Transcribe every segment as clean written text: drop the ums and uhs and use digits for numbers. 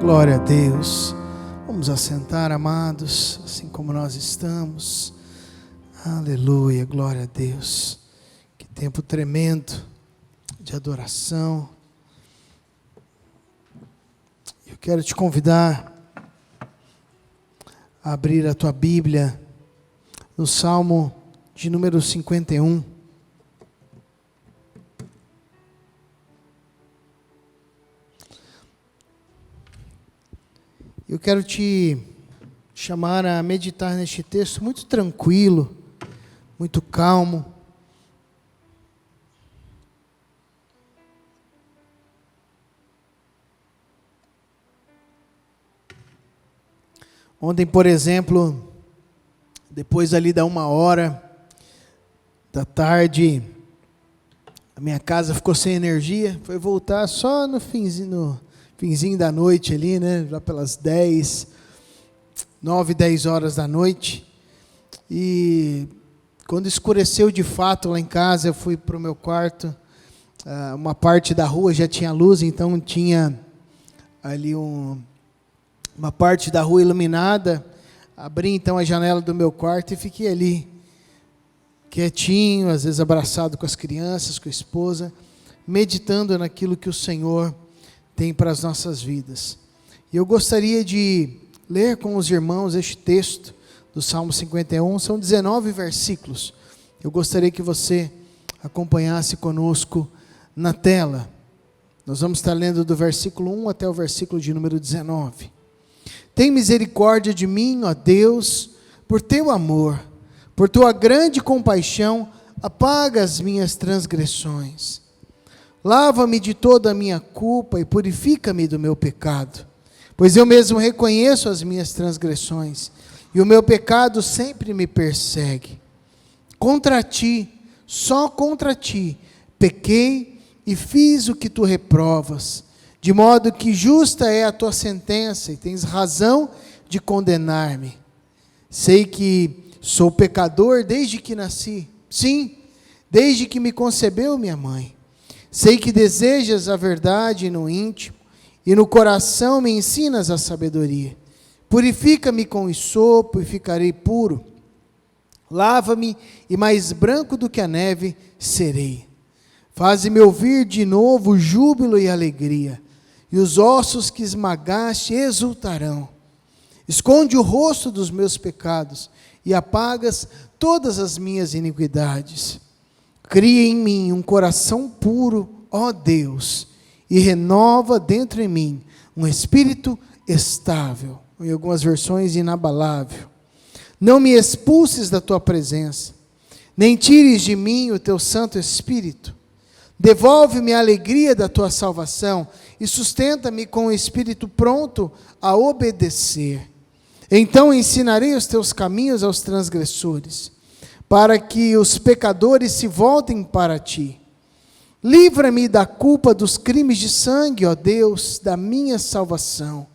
Glória a Deus. Vamos assentar, amados, assim como nós estamos. Aleluia, glória a Deus. Que tempo tremendo de adoração. Eu quero te convidar a abrir a tua Bíblia no Salmo de número 51. Eu quero te chamar a meditar neste texto muito tranquilo, muito calmo. Ontem, por exemplo, depois ali da 1h da tarde, a minha casa ficou sem energia, foi voltar só no finzinho da noite ali, né? Já pelas 9, 10 horas da noite. E quando escureceu de fato lá em casa, eu fui para o meu quarto. Uma parte da rua já tinha luz, então tinha ali uma parte da rua iluminada. Abri então a janela do meu quarto e fiquei ali, quietinho, às vezes abraçado com as crianças, com a esposa, meditando naquilo que o Senhor tem para as nossas vidas. E eu gostaria de ler com os irmãos este texto do Salmo 51, são 19 versículos. Eu gostaria que você acompanhasse conosco na tela. Nós vamos estar lendo do versículo 1 até o versículo de número 19. Tem misericórdia de mim, ó Deus, por teu amor, por tua grande compaixão, apaga as minhas transgressões. Lava-me de toda a minha culpa e purifica-me do meu pecado, pois eu mesmo reconheço as minhas transgressões, e o meu pecado sempre me persegue. Contra ti, só contra ti, pequei e fiz o que tu reprovas, de modo que justa é a tua sentença, e tens razão de condenar-me. Sei que sou pecador desde que nasci, sim, desde que me concebeu minha mãe. Sei que desejas a verdade no íntimo, e no coração me ensinas a sabedoria. Purifica-me com hisopo e ficarei puro. Lava-me e mais branco do que a neve serei. Faze-me ouvir de novo júbilo e alegria, e os ossos que esmagaste exultarão. Esconde o rosto dos meus pecados e apagas todas as minhas iniquidades. Cria em mim um coração puro, ó Deus, e renova dentro em mim um espírito estável. Em algumas versões, inabalável. Não me expulses da tua presença, nem tires de mim o teu Santo Espírito. Devolve-me a alegria da tua salvação e sustenta-me com o espírito pronto a obedecer. Então ensinarei os teus caminhos aos transgressores, para que os pecadores se voltem para ti. Livra-me da culpa dos crimes de sangue, ó Deus, da minha salvação.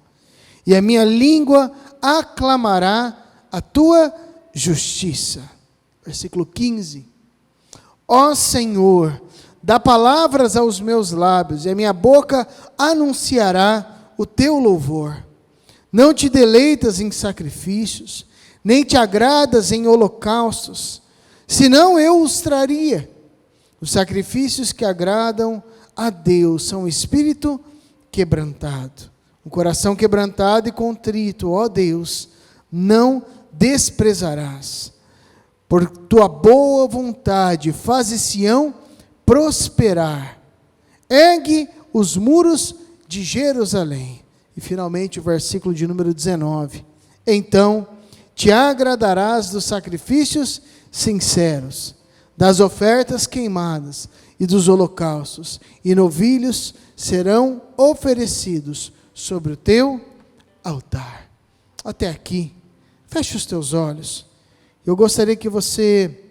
E a minha língua aclamará a tua justiça. Versículo 15. Ó Senhor, dá palavras aos meus lábios, e a minha boca anunciará o teu louvor. Não te deleitas em sacrifícios, nem te agradas em holocaustos, senão eu os traria. Os sacrifícios que agradam a Deus são o espírito quebrantado. O coração quebrantado e contrito, ó Deus, não desprezarás. Por tua boa vontade, faze Sião prosperar. Ergue os muros de Jerusalém. E finalmente o versículo de número 19. Então te agradarás dos sacrifícios sinceros, das ofertas queimadas e dos holocaustos, e novilhos serão oferecidos sobre o teu altar. Até aqui, feche os teus olhos. Eu gostaria que você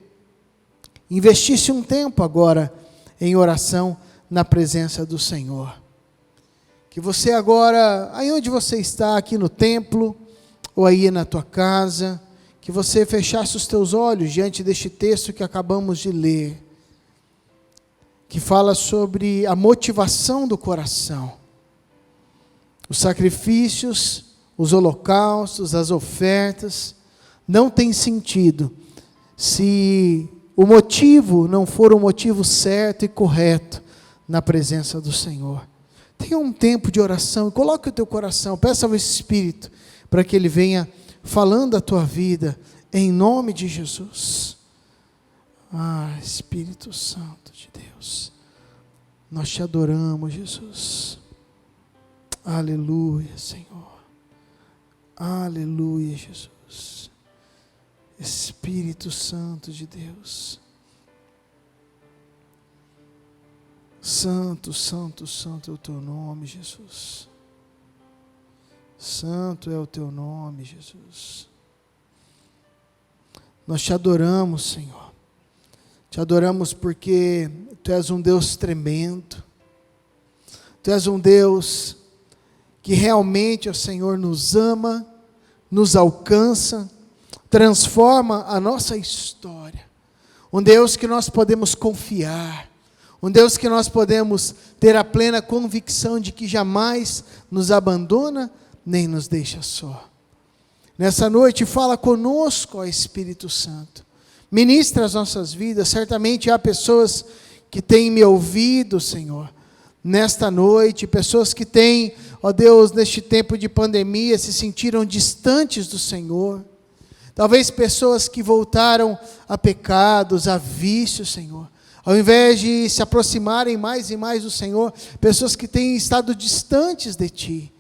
investisse um tempo agora em oração na presença do Senhor. Que você agora, aí onde você está, aqui no templo, ou aí na tua casa, que você fechasse os teus olhos diante deste texto que acabamos de ler, que fala sobre a motivação do coração. Os sacrifícios, os holocaustos, as ofertas, não têm sentido se o motivo não for o motivo certo e correto na presença do Senhor. Tenha um tempo de oração, coloque o teu coração, peça ao Espírito para que Ele venha falando a tua vida, em nome de Jesus. Espírito Santo de Deus, nós te adoramos, Jesus. Aleluia, Senhor. Aleluia, Jesus. Espírito Santo de Deus. Santo, santo, santo é o teu nome, Jesus. Santo é o teu nome, Jesus. Nós te adoramos, Senhor. Te adoramos porque Tu és um Deus tremendo. Tu és um Deus que realmente, ó Senhor, nos ama, nos alcança, transforma a nossa história. Um Deus que nós podemos confiar. Um Deus que nós podemos ter a plena convicção de que jamais nos abandona, nem nos deixa só. Nessa noite, fala conosco, ó Espírito Santo. Ministra as nossas vidas. Certamente há pessoas que têm me ouvido, Senhor, nesta noite. Pessoas que têm, ó Deus, neste tempo de pandemia, se sentiram distantes do Senhor. Talvez pessoas que voltaram a pecados, a vícios, Senhor. Ao invés de se aproximarem mais e mais do Senhor, pessoas que têm estado distantes de Ti.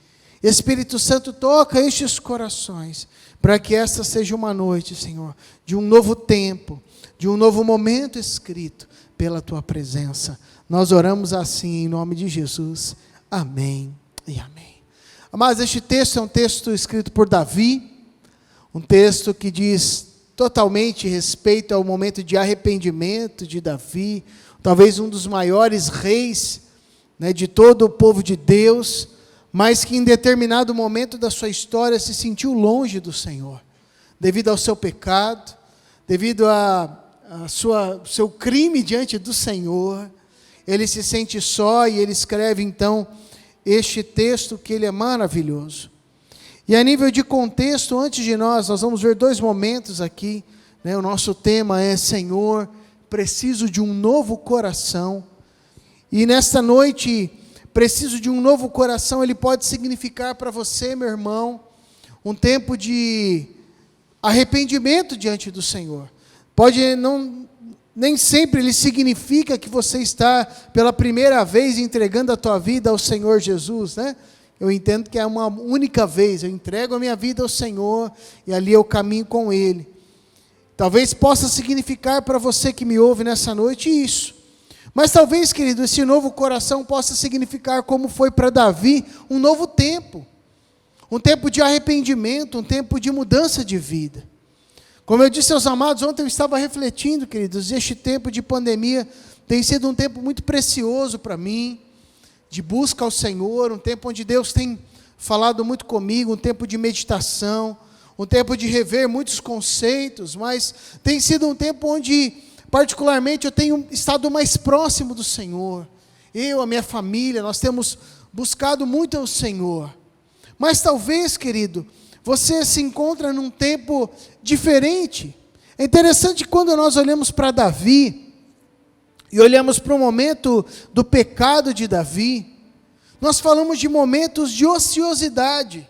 Espírito Santo, toca estes corações, para que esta seja uma noite, Senhor, de um novo tempo, de um novo momento escrito pela Tua presença. Nós oramos assim, em nome de Jesus. Amém e amém. Mas este texto é um texto escrito por Davi, um texto que diz totalmente respeito ao momento de arrependimento de Davi, talvez um dos maiores reis, né, de todo o povo de Deus, mas que em determinado momento da sua história se sentiu longe do Senhor, devido ao seu pecado, devido ao seu crime diante do Senhor. Ele se sente só e ele escreve então este texto que ele é maravilhoso. E a nível de contexto, antes de nós vamos ver dois momentos aqui, né? O nosso tema é Senhor, preciso de um novo coração. E nesta noite, preciso de um novo coração, ele pode significar para você, meu irmão, um tempo de arrependimento diante do Senhor. Nem sempre ele significa que você está pela primeira vez entregando a tua vida ao Senhor Jesus, né? Eu entendo que é uma única vez, eu entrego a minha vida ao Senhor e ali eu caminho com Ele. Talvez possa significar para você que me ouve nessa noite isso. Mas talvez, querido, esse novo coração possa significar, como foi para Davi, um novo tempo. Um tempo de arrependimento, um tempo de mudança de vida. Como eu disse aos amados, ontem eu estava refletindo, queridos, este tempo de pandemia tem sido um tempo muito precioso para mim, de busca ao Senhor, um tempo onde Deus tem falado muito comigo, um tempo de meditação, um tempo de rever muitos conceitos, mas tem sido um tempo onde, particularmente, eu tenho estado mais próximo do Senhor. Eu, a minha família, nós temos buscado muito ao Senhor. Mas talvez, querido, você se encontra num tempo diferente. É interessante quando nós olhamos para Davi, e olhamos para o momento do pecado de Davi, nós falamos de momentos de ociosidade.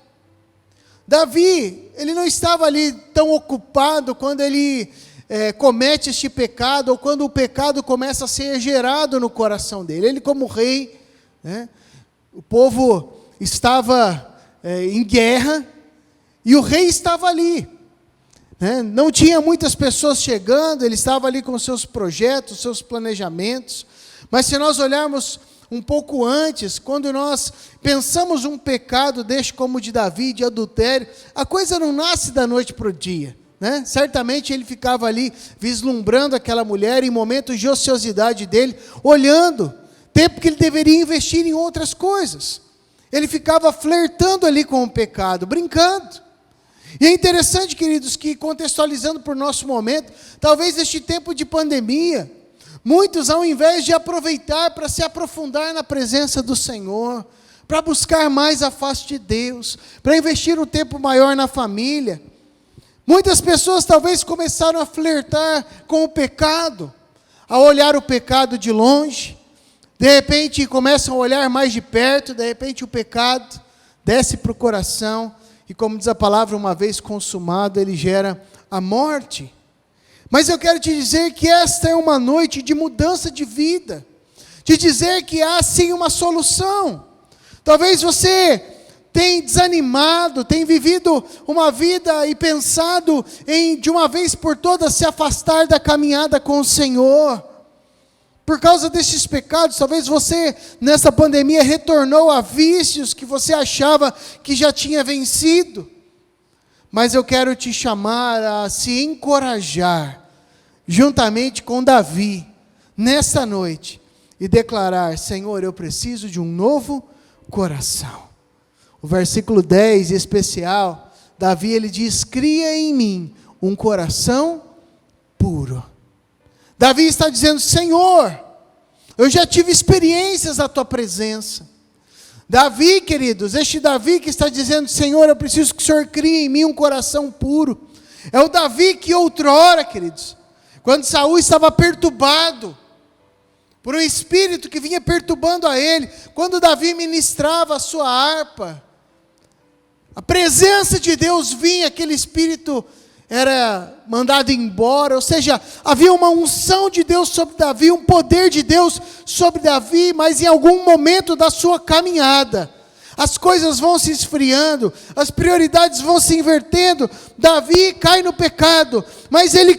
Davi, ele não estava ali tão ocupado quando ele comete este pecado, ou quando o pecado começa a ser gerado no coração dele. Ele como rei, né, o povo estava em guerra, e o rei estava ali. Não tinha muitas pessoas chegando, ele estava ali com seus projetos, seus planejamentos, mas se nós olharmos um pouco antes, quando nós pensamos um pecado deste como o de Davi, de adultério, a coisa não nasce da noite para o dia, né? Certamente ele ficava ali vislumbrando aquela mulher em momentos de ociosidade dele, olhando, tempo que ele deveria investir em outras coisas, ele ficava flertando ali com o pecado, brincando. E é interessante, queridos, que contextualizando por nosso momento, talvez este tempo de pandemia, muitos ao invés de aproveitar para se aprofundar na presença do Senhor, para buscar mais a face de Deus, para investir um tempo maior na família. Muitas pessoas talvez começaram a flertar com o pecado, a olhar o pecado de longe, de repente começam a olhar mais de perto, de repente o pecado desce para o coração, e como diz a palavra, uma vez consumado, ele gera a morte. Mas eu quero te dizer que esta é uma noite de mudança de vida, de dizer que há sim uma solução. Talvez você tenha desanimado, tenha vivido uma vida e pensado em, de uma vez por todas, se afastar da caminhada com o Senhor. Por causa desses pecados, talvez você, nessa pandemia, retornou a vícios que você achava que já tinha vencido. Mas eu quero te chamar a se encorajar, juntamente com Davi, nessa noite, e declarar: Senhor, eu preciso de um novo coração. O versículo 10, em especial, Davi, ele diz: cria em mim um coração puro. Davi está dizendo: Senhor, eu já tive experiências da tua presença. Davi, queridos, este Davi que está dizendo: Senhor, eu preciso que o Senhor crie em mim um coração puro. É o Davi que outrora, queridos, quando Saul estava perturbado por um espírito que vinha perturbando a ele, quando Davi ministrava a sua harpa, a presença de Deus vinha, aquele espírito era mandado embora, ou seja, havia uma unção de Deus sobre Davi, um poder de Deus sobre Davi, mas em algum momento da sua caminhada, as coisas vão se esfriando, as prioridades vão se invertendo, Davi cai no pecado, mas ele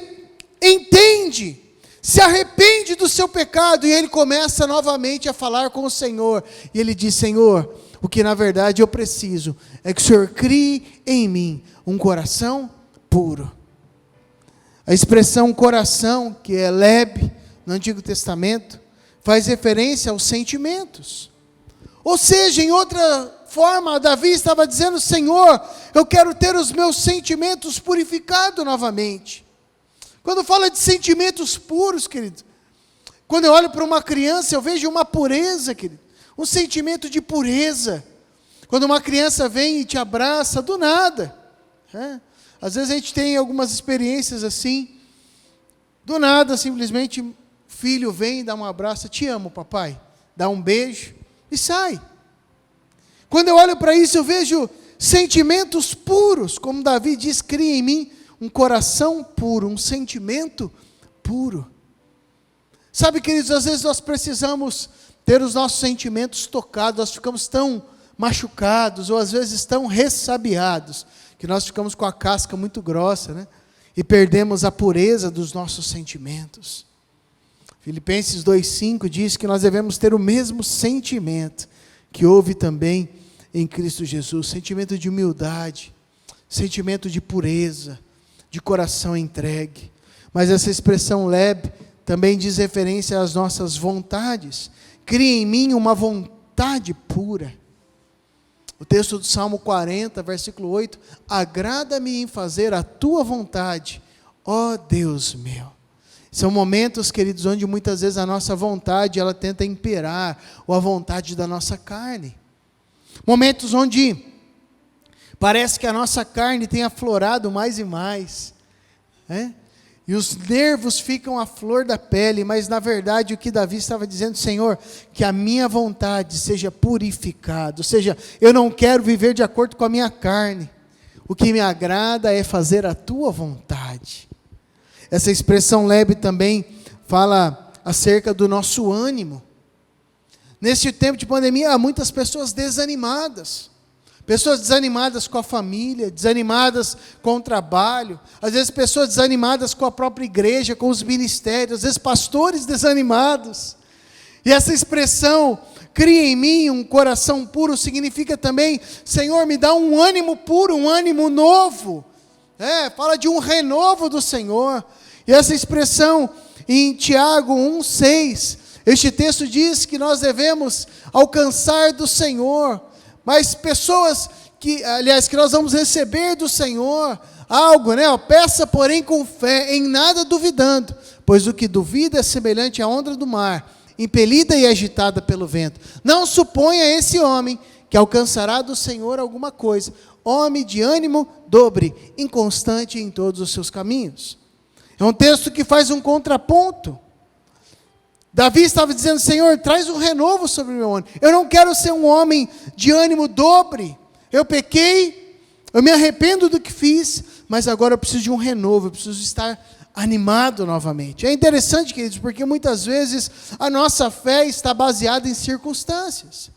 entende, se arrepende do seu pecado, e ele começa novamente a falar com o Senhor, e ele diz: Senhor, o que na verdade eu preciso, é que o Senhor crie em mim um coração puro. A expressão coração, que é leb, no Antigo Testamento, faz referência aos sentimentos. Ou seja, em outra forma, Davi estava dizendo: Senhor, eu quero ter os meus sentimentos purificados novamente. Quando fala de sentimentos puros, querido, quando eu olho para uma criança, eu vejo uma pureza, querido, um sentimento de pureza. Quando uma criança vem e te abraça, do nada, às vezes a gente tem algumas experiências assim, do nada, simplesmente, o filho vem e dá um abraço: te amo, papai, dá um beijo e sai. Quando eu olho para isso, eu vejo sentimentos puros, como Davi diz: cria em mim um coração puro, um sentimento puro. Sabe, queridos, às vezes nós precisamos ter os nossos sentimentos tocados, nós ficamos tão machucados, ou às vezes tão ressabiados, que nós ficamos com a casca muito grossa, né? E perdemos a pureza dos nossos sentimentos. Filipenses 2,5 diz que nós devemos ter o mesmo sentimento que houve também em Cristo Jesus, sentimento de humildade, sentimento de pureza, de coração entregue. Mas essa expressão leb também diz referência às nossas vontades. Cria em mim uma vontade pura. O texto do Salmo 40, versículo 8: agrada-me em fazer a tua vontade, ó Deus meu. São momentos, queridos, onde muitas vezes a nossa vontade, ela tenta imperar, ou a vontade da nossa carne. Momentos onde parece que a nossa carne tem aflorado mais e mais, e os nervos ficam à flor da pele, mas na verdade o que Davi estava dizendo: Senhor, que a minha vontade seja purificada, ou seja, eu não quero viver de acordo com a minha carne, o que me agrada é fazer a tua vontade. Essa expressão lebe também fala acerca do nosso ânimo. Nesse tempo de pandemia, há muitas pessoas desanimadas com a família, desanimadas com o trabalho, às vezes pessoas desanimadas com a própria igreja, com os ministérios, às vezes pastores desanimados. E essa expressão, cria em mim um coração puro, significa também: Senhor, me dá um ânimo puro, um ânimo novo. Fala de um renovo do Senhor. E essa expressão em Tiago 1,6, este texto diz que nós devemos alcançar do Senhor, mas pessoas que nós vamos receber do Senhor algo, peça porém com fé, em nada duvidando, pois o que duvida é semelhante à onda do mar, impelida e agitada pelo vento. Não suponha esse homem que alcançará do Senhor alguma coisa. Homem de ânimo dobre, inconstante em todos os seus caminhos. É um texto que faz um contraponto. Davi estava dizendo: Senhor, traz um renovo sobre o meu ânimo. Eu não quero ser um homem de ânimo dobre. Eu pequei, eu me arrependo do que fiz, mas agora eu preciso de um renovo, eu preciso estar animado novamente. É interessante, queridos, porque muitas vezes a nossa fé está baseada em circunstâncias.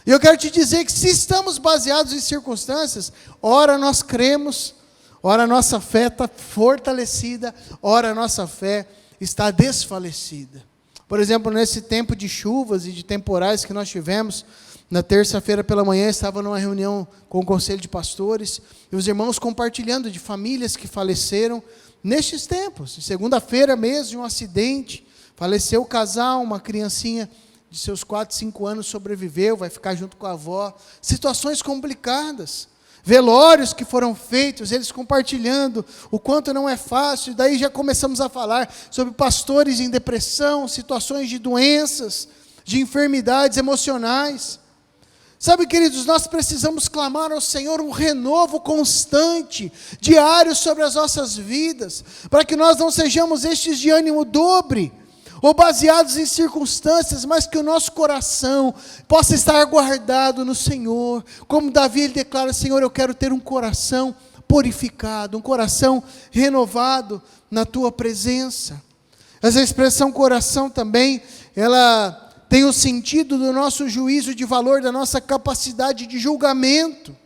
E eu quero te dizer que se estamos baseados em circunstâncias, ora nós cremos, ora a nossa fé está fortalecida, ora a nossa fé está desfalecida. Por exemplo, nesse tempo de chuvas e de temporais que nós tivemos, na terça-feira pela manhã estava numa reunião com o conselho de pastores, e os irmãos compartilhando de famílias que faleceram nestes tempos. Segunda-feira mesmo, de um acidente, faleceu o casal, uma criancinha de seus 4, 5 anos sobreviveu, vai ficar junto com a avó. Situações complicadas, velórios que foram feitos, eles compartilhando o quanto não é fácil. E daí já começamos a falar sobre pastores em depressão, situações de doenças, de enfermidades emocionais. Sabe, queridos, nós precisamos clamar ao Senhor um renovo constante, diário sobre as nossas vidas, para que nós não sejamos estes de ânimo dobre, ou baseados em circunstâncias, mas que o nosso coração possa estar guardado no Senhor. Como Davi, ele declara: Senhor, eu quero ter um coração purificado, um coração renovado na Tua presença. Essa expressão coração também, ela tem o sentido do nosso juízo de valor, da nossa capacidade de julgamento.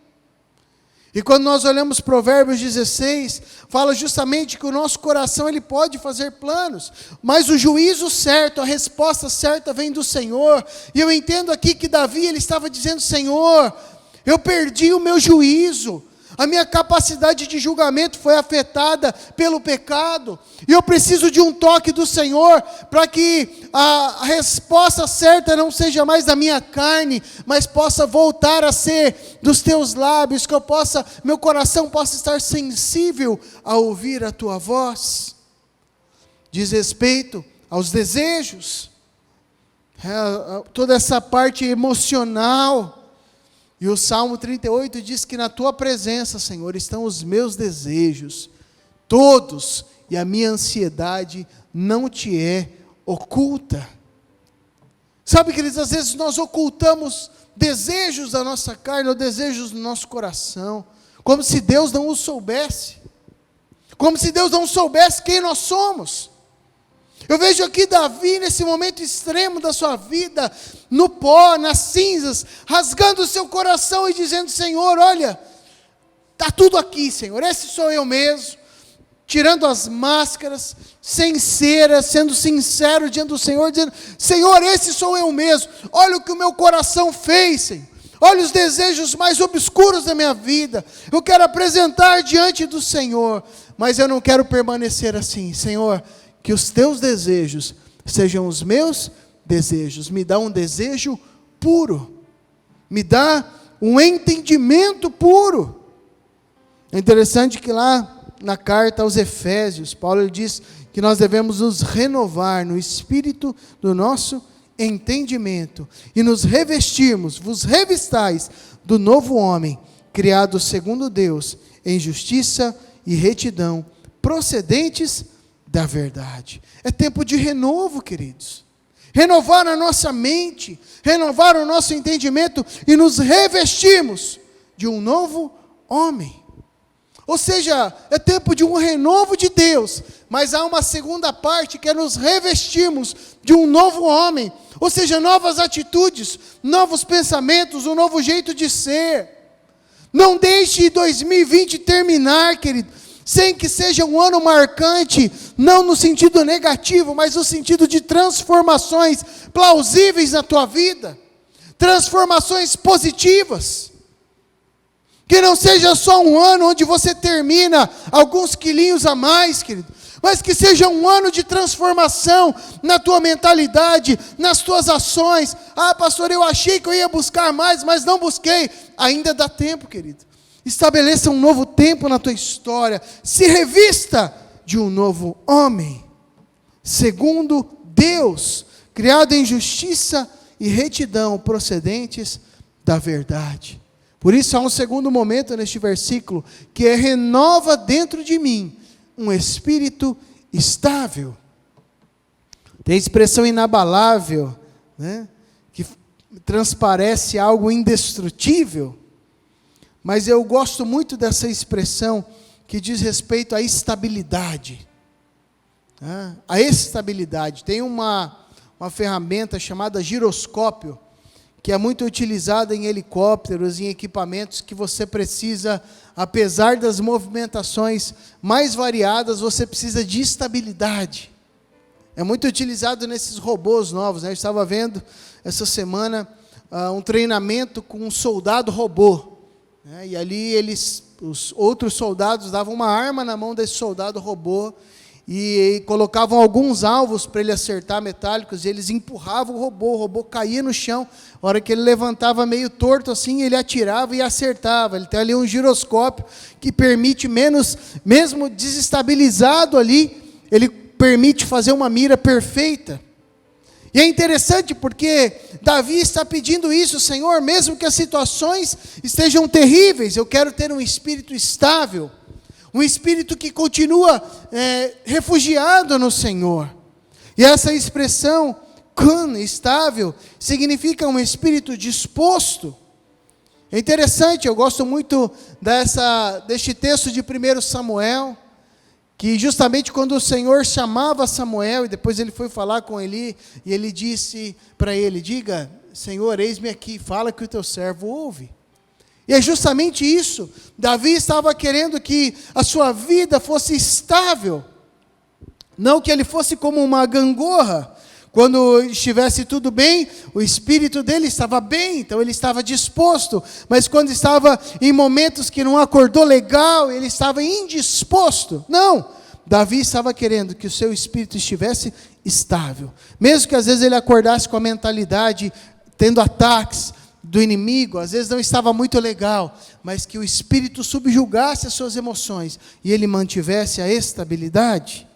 E quando nós olhamos Provérbios 16, fala justamente que o nosso coração ele pode fazer planos, mas o juízo certo, a resposta certa vem do Senhor. E eu entendo aqui que Davi ele estava dizendo: Senhor, eu perdi o meu juízo, a minha capacidade de julgamento foi afetada pelo pecado, e eu preciso de um toque do Senhor, para que a resposta certa não seja mais da minha carne, mas possa voltar a ser dos teus lábios, que meu coração possa estar sensível a ouvir a tua voz. Diz respeito aos desejos, toda essa parte emocional. E o Salmo 38 diz que na Tua presença, Senhor, estão os meus desejos, todos, e a minha ansiedade não Te é oculta. Sabe, queridos, às vezes nós ocultamos desejos da nossa carne, ou desejos do nosso coração, como se Deus não os soubesse, como se Deus não soubesse quem nós somos. Eu vejo aqui Davi, nesse momento extremo da sua vida, no pó, nas cinzas, rasgando o seu coração e dizendo: Senhor, olha, está tudo aqui, Senhor, esse sou eu mesmo, tirando as máscaras, sem cera, sendo sincero diante do Senhor, dizendo: Senhor, esse sou eu mesmo, olha o que o meu coração fez, Senhor, olha os desejos mais obscuros da minha vida, eu quero apresentar diante do Senhor, mas eu não quero permanecer assim, Senhor, que os teus desejos sejam os meus desejos. Me dá um desejo puro. Me dá um entendimento puro. É interessante que lá na carta aos Efésios, Paulo ele diz que nós devemos nos renovar no espírito do nosso entendimento e nos revestirmos, vos revistais do novo homem, criado segundo Deus, em justiça e retidão, procedentes da verdade. É tempo de renovo, queridos. Renovar a nossa mente, renovar o nosso entendimento e nos revestirmos de um novo homem. Ou seja, é tempo de um renovo de Deus, mas há uma segunda parte que é nos revestirmos de um novo homem, ou seja, novas atitudes, novos pensamentos, um novo jeito de ser. Não deixe 2020 terminar, querido, sem que seja um ano marcante, não no sentido negativo, mas no sentido de transformações plausíveis na tua vida, transformações positivas. Que não seja só um ano onde você termina alguns quilinhos a mais, querido, mas que seja um ano de transformação na tua mentalidade, nas tuas ações. Ah, pastor, eu achei que eu ia buscar mais, mas não busquei. Ainda dá tempo, querido. Estabeleça um novo tempo na tua história. Se revista de um novo homem, segundo Deus, criado em justiça e retidão, procedentes da verdade. Por isso há um segundo momento neste versículo, que é: renova dentro de mim um espírito estável. Tem a expressão inabalável, né, que transparece algo indestrutível, mas eu gosto muito dessa expressão que diz respeito à estabilidade. A estabilidade. Tem uma ferramenta chamada giroscópio, que é muito utilizada em helicópteros, em equipamentos que você precisa, apesar das movimentações mais variadas, você precisa de estabilidade. É muito utilizado nesses robôs novos, né? Eu estava vendo essa semana um treinamento com um soldado robô, né? E ali os outros soldados davam uma arma na mão desse soldado robô e colocavam alguns alvos para ele acertar, metálicos, e eles empurravam o robô caía no chão. A hora que ele levantava meio torto assim, ele atirava e acertava. Ele tem ali um giroscópio que permite, mesmo desestabilizado ali, ele permite fazer uma mira perfeita. E é interessante porque Davi está pedindo isso: Senhor, mesmo que as situações estejam terríveis, eu quero ter um espírito estável, um espírito que continua refugiado no Senhor. E essa expressão, kun, estável, significa um espírito disposto. É interessante, eu gosto muito deste texto de 1 Samuel, que justamente quando o Senhor chamava Samuel, e depois ele foi falar com Eli, e ele disse para ele: diga, Senhor, eis-me aqui, fala que o teu servo ouve. E é justamente isso. Davi estava querendo que a sua vida fosse estável, não que ele fosse como uma gangorra. Quando estivesse tudo bem, o espírito dele estava bem, então ele estava disposto. Mas quando estava em momentos que não acordou legal, ele estava indisposto. Não, Davi estava querendo que o seu espírito estivesse estável. Mesmo que às vezes ele acordasse com a mentalidade, tendo ataques do inimigo, às vezes não estava muito legal, mas que o espírito subjugasse as suas emoções e ele mantivesse a estabilidade.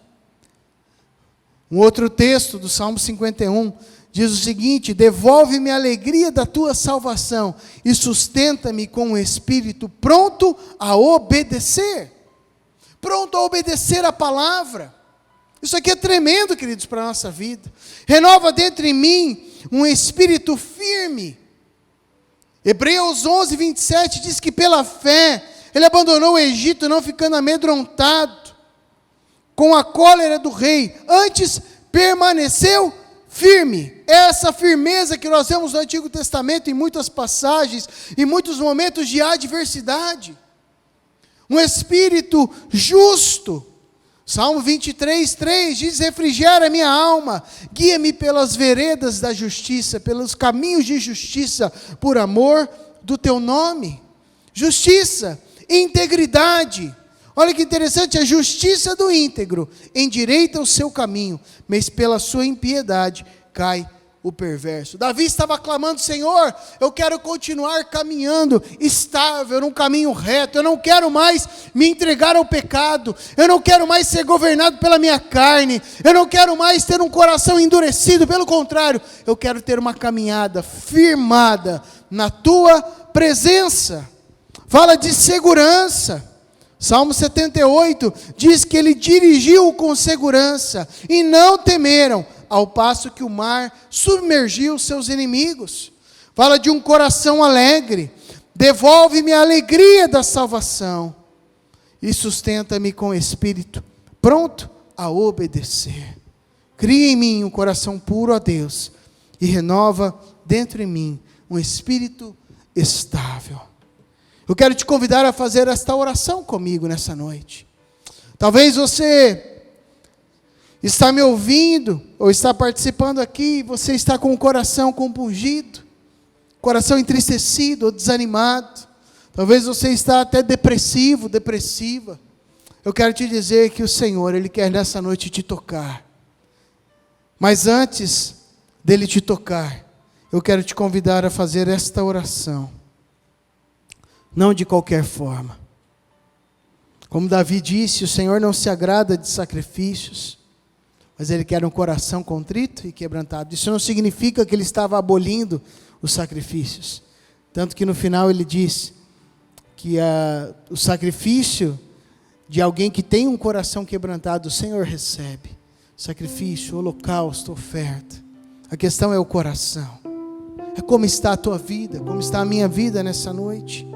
Um outro texto do Salmo 51 diz o seguinte: devolve-me a alegria da tua salvação e sustenta-me com um espírito pronto a obedecer. Pronto a obedecer a palavra. Isso aqui é tremendo, queridos, para a nossa vida. Renova dentro em mim um espírito firme. Hebreus 11, 27 diz que pela fé ele abandonou o Egito, não ficando amedrontado com a cólera do rei, antes permaneceu firme. Essa firmeza que nós vemos no Antigo Testamento em muitas passagens, em muitos momentos de adversidade. Um espírito justo. Salmo 23, 3 diz: refrigera minha alma, guia-me pelas veredas da justiça, pelos caminhos de justiça, por amor do teu nome. Justiça, integridade. Olha que interessante, a justiça do íntegro endireita o seu caminho, mas pela sua impiedade cai o perverso. Davi estava clamando: Senhor, eu quero continuar caminhando estável, num caminho reto, eu não quero mais me entregar ao pecado, eu não quero mais ser governado pela minha carne, eu não quero mais ter um coração endurecido, pelo contrário, eu quero ter uma caminhada firmada na tua presença. Fala de segurança. Salmo 78 diz que ele dirigiu com segurança e não temeram, ao passo que o mar submergiu seus inimigos. Fala de um coração alegre. Devolve-me a alegria da salvação e sustenta-me com espírito pronto a obedecer. Cria em mim um coração puro a Deus e renova dentro em mim um espírito estável. Eu quero te convidar a fazer esta oração comigo nessa noite. Talvez você está me ouvindo, ou está participando aqui, e você está com o coração compungido, coração entristecido ou desanimado. Talvez você está até depressivo, depressiva. Eu quero te dizer que o Senhor, Ele quer nessa noite te tocar. Mas antes dEle te tocar, eu quero te convidar a fazer esta oração. Não de qualquer forma. Como Davi disse, o Senhor não se agrada de sacrifícios, mas Ele quer um coração contrito e quebrantado. Isso não significa que Ele estava abolindo os sacrifícios, Tanto que no final ele diz que o sacrifício de alguém que tem um coração quebrantado, o Senhor recebe. Sacrifício, holocausto, oferta. A questão é o coração. É como está a tua vida, como está a minha vida nessa noite.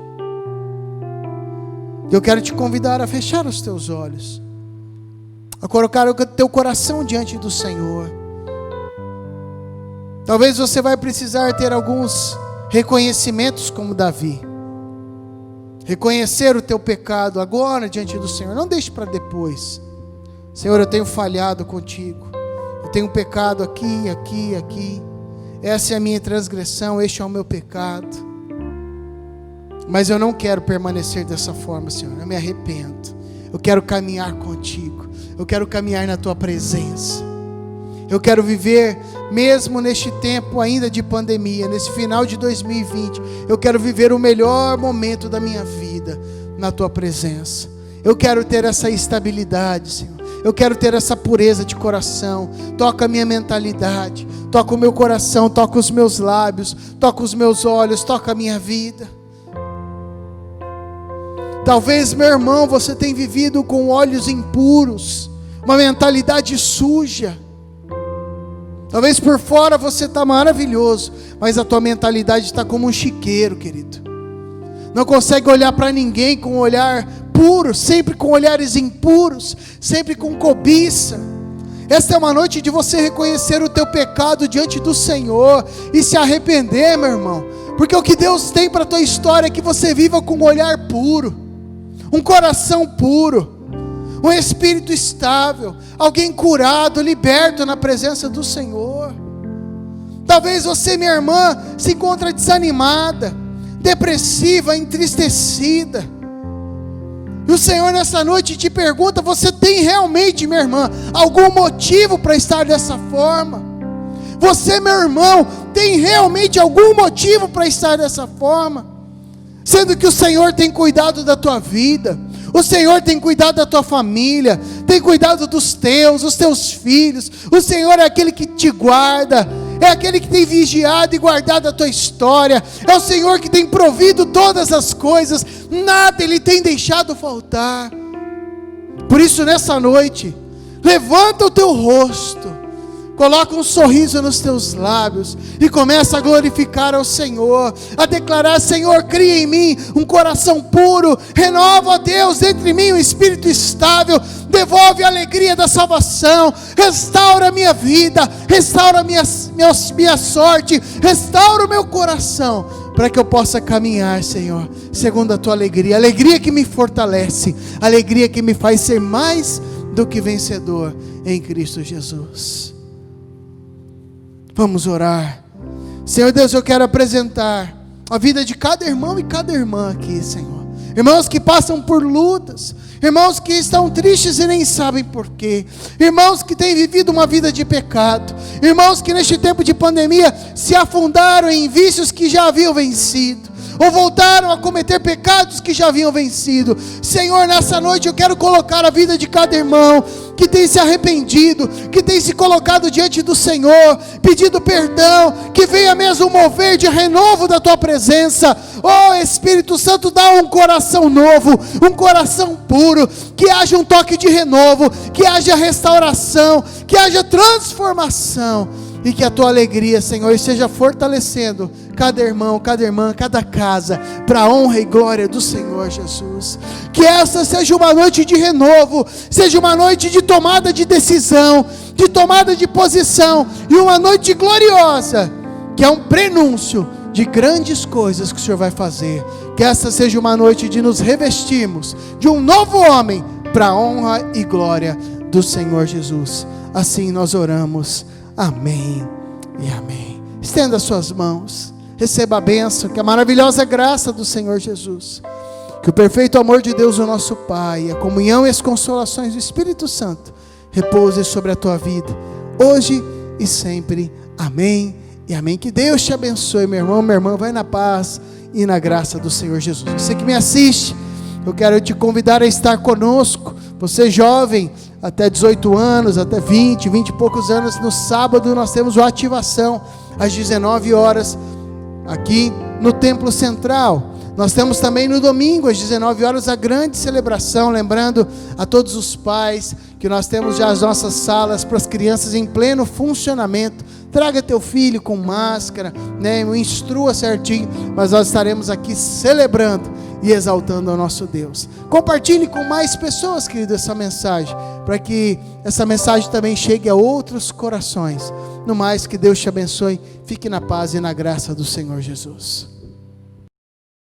Eu quero te convidar a fechar os teus olhos, a colocar o teu coração diante do Senhor. Talvez você vai precisar ter alguns reconhecimentos como Davi. Reconhecer o teu pecado agora diante do Senhor. Não deixe para depois. Senhor, eu tenho falhado contigo. Eu tenho pecado aqui, aqui, aqui. Essa é a minha transgressão, este é o meu pecado. Mas eu não quero permanecer dessa forma, Senhor. Eu me arrependo. Eu quero caminhar contigo. Eu quero caminhar na tua presença. Eu quero viver, mesmo neste tempo ainda de pandemia, nesse final de 2020, eu quero viver o melhor momento da minha vida na tua presença. Eu quero ter essa estabilidade, Senhor. Eu quero ter essa pureza de coração. Toca a minha mentalidade, toca o meu coração, toca os meus lábios, toca os meus olhos, toca a minha vida. Talvez, meu irmão, você tenha vivido com olhos impuros, uma mentalidade suja. Talvez por fora você está maravilhoso, mas a tua mentalidade está como um chiqueiro, querido. Não consegue olhar para ninguém com um olhar puro, sempre com olhares impuros, sempre com cobiça. Esta é uma noite de você reconhecer o teu pecado diante do Senhor e se arrepender, meu irmão. Porque o que Deus tem para a tua história é que você viva com um olhar puro, um coração puro, um espírito estável, alguém curado, liberto na presença do Senhor. Talvez você, minha irmã, se encontre desanimada, depressiva, entristecida. E o Senhor nessa noite te pergunta: você tem realmente, minha irmã, algum motivo para estar dessa forma? Você, meu irmão, tem realmente algum motivo para estar dessa forma? Sendo que o Senhor tem cuidado da tua vida, o Senhor tem cuidado da tua família, tem cuidado dos teus filhos. O Senhor é aquele que te guarda, é aquele que tem vigiado e guardado a tua história. É o Senhor que tem provido todas as coisas, nada Ele tem deixado faltar. Por isso nessa noite, levanta o teu rosto, coloca um sorriso nos teus lábios e começa a glorificar ao Senhor, a declarar: Senhor, cria em mim um coração puro, renova, ó Deus, dentro de mim um espírito estável, devolve a alegria da salvação, restaura a minha vida, restaura a minha sorte, restaura o meu coração, para que eu possa caminhar, Senhor, segundo a tua alegria, alegria que me fortalece, alegria que me faz ser mais do que vencedor em Cristo Jesus. Vamos orar. Senhor Deus, eu quero apresentar a vida de cada irmão e cada irmã aqui, Senhor. Irmãos que passam por lutas, irmãos que estão tristes e nem sabem porquê, irmãos que têm vivido uma vida de pecado, irmãos que neste tempo de pandemia se afundaram em vícios que já haviam vencido, ou voltaram a cometer pecados que já haviam vencido. Senhor, nessa noite eu quero colocar a vida de cada irmão que tem se arrependido, que tem se colocado diante do Senhor, pedindo perdão, que venha mesmo mover de renovo da tua presença. Oh Espírito Santo, dá um coração novo, um coração puro, que haja um toque de renovo, que haja restauração, que haja transformação, e que a tua alegria, Senhor, esteja fortalecendo cada irmão, cada irmã, cada casa, para a honra e glória do Senhor Jesus. Que essa seja uma noite de renovo, seja uma noite de tomada de decisão, de tomada de posição, e uma noite gloriosa, que é um prenúncio de grandes coisas que o Senhor vai fazer. Que essa seja uma noite de nos revestirmos de um novo homem, para a honra e glória do Senhor Jesus. Assim nós oramos. Amém e amém. Estenda suas mãos, receba a bênção, que a maravilhosa graça do Senhor Jesus, que o perfeito amor de Deus, o nosso Pai, a comunhão e as consolações do Espírito Santo repouse sobre a tua vida, hoje e sempre. Amém e amém. Que Deus te abençoe, meu irmão, minha irmã. Vai na paz e na graça do Senhor Jesus. Você que me assiste, eu quero te convidar a estar conosco. Você jovem, até 18 anos, até 20 e poucos anos, no sábado nós temos o Ativação, às 19 horas, aqui no templo central. Nós temos também no domingo, às 19 horas, a grande celebração, lembrando a todos os pais que nós temos já as nossas salas para as crianças em pleno funcionamento. Traga teu filho com máscara, né? Instrua certinho, mas nós estaremos aqui celebrando e exaltando ao nosso Deus. Compartilhe com mais pessoas, querido, essa mensagem, para que essa mensagem também chegue a outros corações. No mais, que Deus te abençoe, fique na paz e na graça do Senhor Jesus.